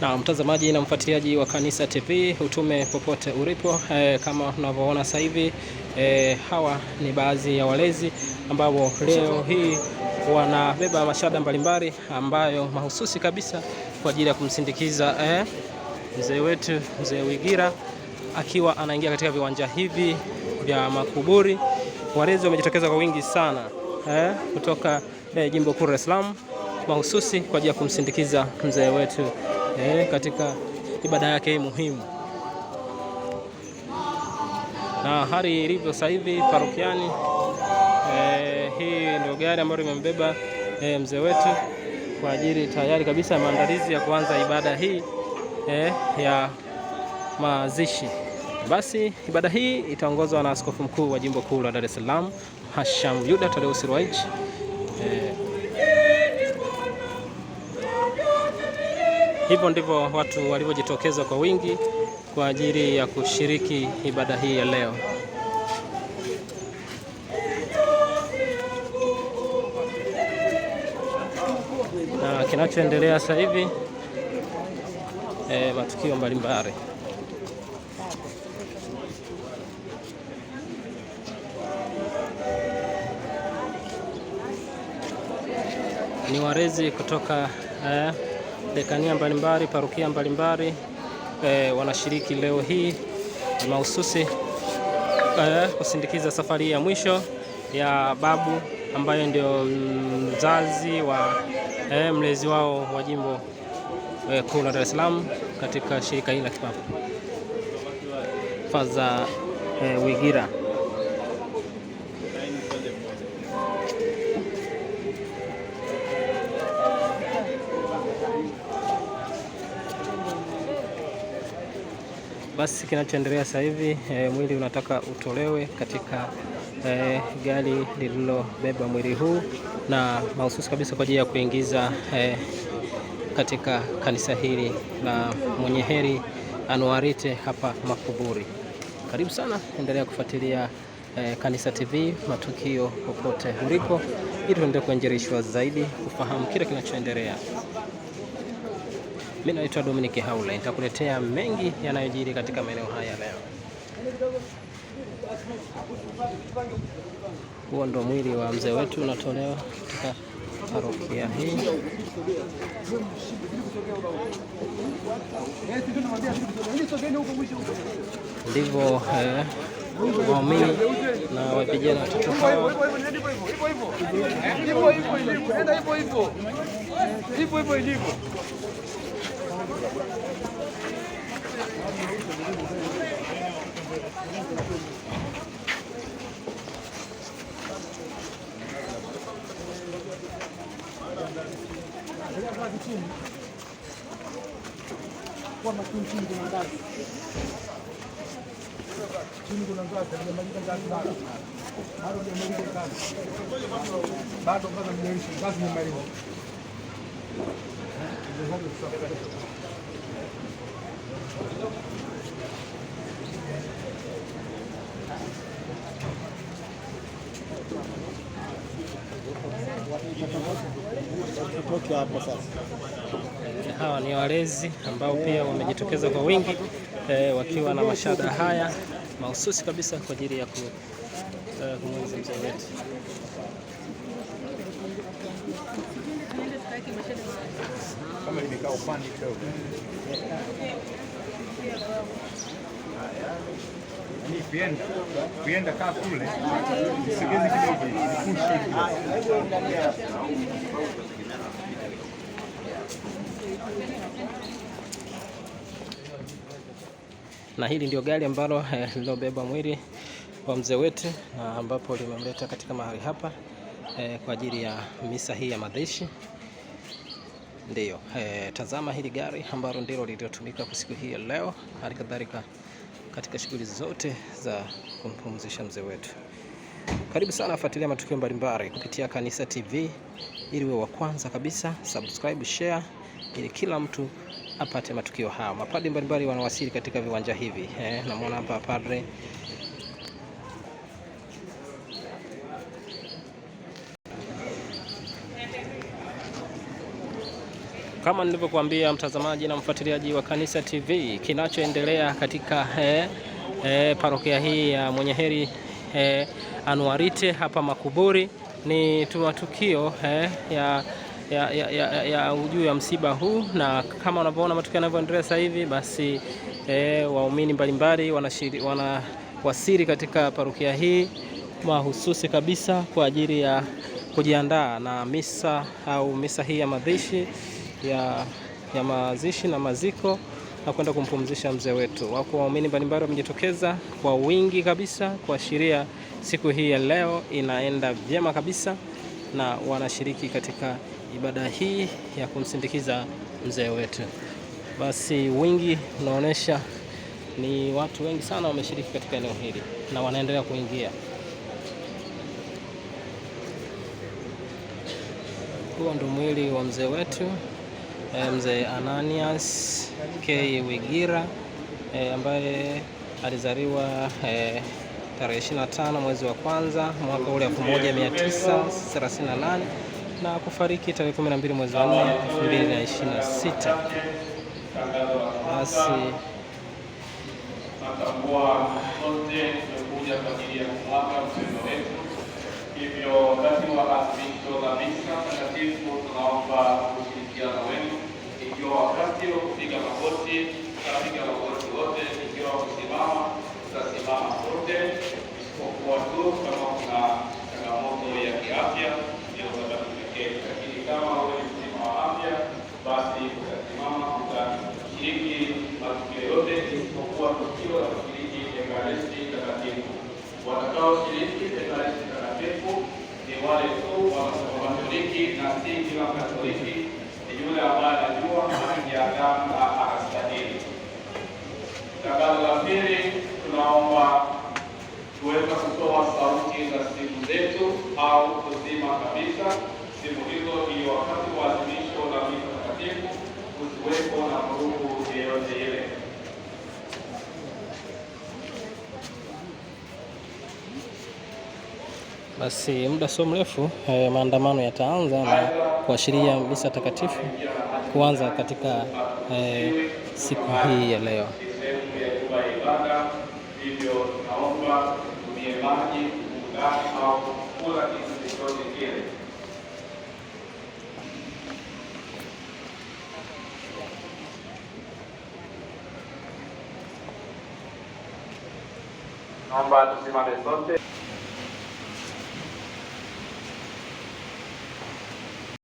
Na mtazamaji na mfuatiliaji wa Kanisa TV, utume popote ulipo, kama unavyoona sasa hivi, hawa ni baadhi ya walezi ambao leo hii wanabeba mashada mbalimbali ambayo mahususi kabisa kwa ajili ya kumsindikiza mzee wetu, mzee Wigira, akiwa anaingia katika viwanja hivi vya makuburi. Walezi wamejitokeza kwa wingi sana kutoka jimbo kuu Dar es Salaam mahususi kwa ajili ya kumsindikiza mzee wetu katika ibada yake muhimu. Na hali ilivyo sasa hivi parokiani, hii ndio gari ambayo imembeba mzee wetu kwa ajili tayari kabisa ya maandalizi ya kuanza ibada hii ya mazishi. Basi ibada hii itaongozwa na Askofu Mkuu wa Jimbo Kuu la Dar es Salaam, Mhashamu Yuda Thaddaeus Ruwa'ichi. Hivyo ndivyo watu walivyojitokeza kwa wingi kwa ajili ya kushiriki ibada hii ya leo. Na kinachoendelea sasa hivi matukio mbalimbali. Ni walezi kutoka dekania mbalimbali, parokia mbalimbali wanashiriki leo hii mahususi kusindikiza safari ya mwisho ya babu ambaye ndio mzazi wa mlezi wao wa jimbo kuu la Dar es Salaam katika shirika hili la kipapa, Father Wigira. Basi kinachoendelea sasa hivi, mwili unataka utolewe katika gari lililobeba mwili huu na mahususi kabisa kwa ajili ya kuingiza katika kanisa hili la Mwenye Heri Anuarite hapa Makuburi. Karibu sana, endelea kufuatilia Kanisa TV, matukio popote ulipo, ili tuendelee kuenjerishwa zaidi kufahamu kile kinachoendelea. Mimi naitwa Dominic Haula, nitakuletea mengi yanayojiri katika maeneo haya leo. Huo ndo mwili wa mzee wetu unatolewa katika parokia hii. Ndivyo waumini na vijana watoto hao hawa ni walezi ambao pia wamejitokeza kwa wingi wakiwa na mashada haya mahususi kabisa kwa ajili ya kumwenzi mzee wetu. Kama limekaa upande kidogo. Kuenda kaa kule. Usigeze kidogo ili Na hili ndio gari ambalo lilobeba mwili wa mzee wetu na ambapo limemleta katika mahali hapa kwa ajili ya misa hii ya mazishi. Ndiyo, tazama hili gari ambalo ndilo lililotumika kwa siku hii ya leo, hali kadhalika katika shughuli zote za kumpumzisha mzee wetu. Karibu sana, fuatilia matukio mbalimbali kupitia Kanisa TV ili uwe wa kwanza kabisa. Subscribe, share ili kila mtu apate matukio haya. Mapadri mbalimbali wanawasili katika viwanja hivi. Namuona hapa padre Kama nilivyokuambia mtazamaji na mfuatiliaji wa Kanisa TV, kinachoendelea katika parokia hii ya Mwenye Heri Anuarite hapa Makuburi ni matukio ya juu ya msiba huu, na kama unavyoona matukio yanavyoendelea sasa hivi, basi waumini mbalimbali wanawasili katika parokia hii mahususi kabisa kwa ajili ya kujiandaa na misa hii ya mazishi ya mazishi na maziko na kwenda kumpumzisha mzee wetu. Wako waumini mbalimbali wamejitokeza kwa wingi kabisa kuashiria siku hii ya leo inaenda vyema kabisa, na wanashiriki katika ibada hii ya kumsindikiza mzee wetu. Basi wingi unaonesha ni watu wengi sana wameshiriki katika eneo hili na wanaendelea kuingia. Huo ndo mwili wa mzee wetu mzee Ananias K. Wigira ambaye alizaliwa tarehe 25 mwezi wa kwanza mwaka ule 1938 na kufariki tarehe 12 mwezi wa 4 2026. Basi natambua sote tumekuja kwa ajili ya kumwaga mpendwa wetu. Hivyo wakati wa adhimisho la misa takatifu tunaomba ushirikiano wenu. Ikiwa wakati wa kupiga magoti, tutapiga magoti wote. Ikiwa kusimama, tutasimama sote, isipokuwa tu kama kuna changamoto ya kiafya ndio sababu pekee. Lakini kama wewe ni mzima wa afya, basi utasimama, utashiriki matukio yote isipokuwa tukio la kushiriki Ekaristi Takatifu. Watakaoshiriki Ekaristi Takatifu ni wale tu Wakatoliki, na si kila Katoliki, ni yule ambaye anajua haki ya damu na anastahili. Tangazo la pili, tunaomba tuweza kutoa sauti za simu zetu au kuzima kabisa simu hizo, ili wakati wa adhimisho la misa takatifu kusiwepo na vurugu yoyote ile. basi muda sio mrefu maandamano yataanza na kuashiria misa takatifu kuanza katika siku hii ya leo. Hivyo tunaomba tutumie maji, ugani au kula kitu chochote kile. Naomba tusimame sote.